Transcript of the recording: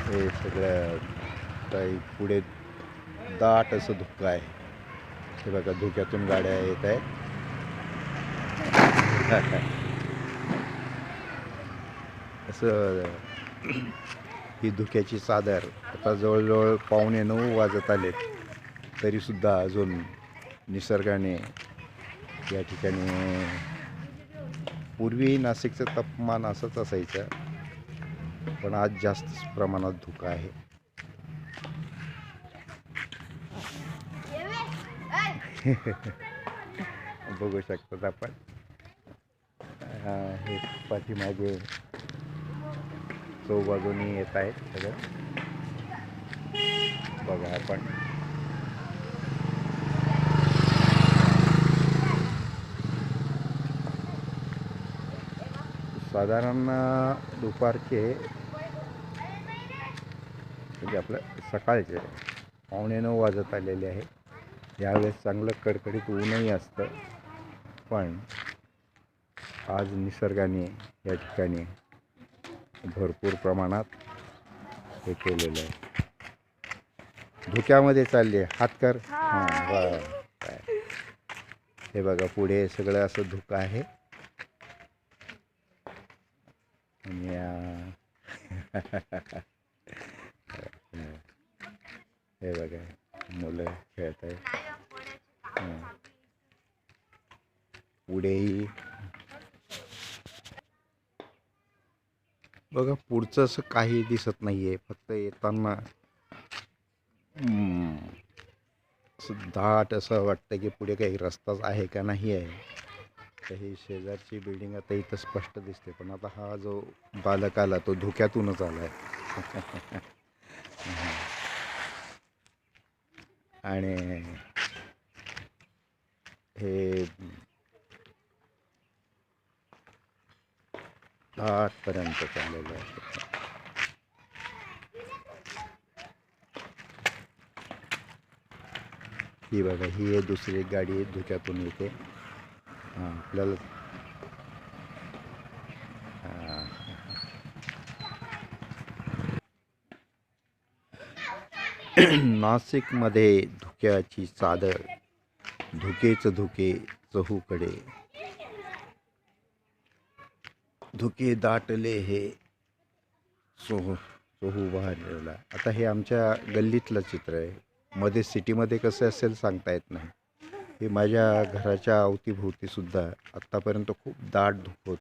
हे सगळं काही पुढे दाट असं धुकं आहे. हे बघा धुक्यातून गाड्या येत आहेत. असं ही धुक्याची चादर आता जवळजवळ 8:45 वाजत आलेत, तरीसुद्धा अजून निसर्गाने या ठिकाणी, पूर्वी नाशिकचं तापमान असंच असायचं, पण आज जास्त प्रमाणात धुकं आहे. बघू शकतात आपण. हे पाठीमागे चौबाजूनी येत आहेत सगळं. बघा आपण साधारण दुपारचे म्हणजे आपलं सकाळचे 8:45 वाजत आलेले आहे. यावेळेस चांगलं कडकडीत ऊनही असतं, पण आज निसर्गाने या ठिकाणी भरपूर प्रमाणात हे केलेलं आहे. धुक्यामध्ये चालले हात कर. हां बरं. हे बघा पुढे सगळं असं धुकं आहे. आणि हे बघा मुलं खेळत आहेत. पुढेही बघा पुढचं असं काही दिसत नाही आहे. फक्त येताना असं दाट असं वाटतं की पुढे काही रस्ताच आहे का नाही आहे. तर ही शेजारची बिल्डिंग आता इथं स्पष्ट दिसते, पण आता हा जो बालक आला तो धुक्यातूनच आला आहे. आणि हे आठपर्यंत चाललेलं आहे. ही बघा ही आहे दुसरी गाडी धुक्यातून येते. आपल्याला नाशिकमध्ये धुक्याची चादर, धुकेच धुके चहूकडे, धुके दाटले हे चहू बहरलेला. आता हे आमच्या गल्लीतलं चित्र आहे. मध्ये सिटीमध्ये कसं असेल सांगता येत नाही. हे माझ्या घराच्या अवतीभोवती सुद्धा आत्तापर्यंत खूप दाट धुकं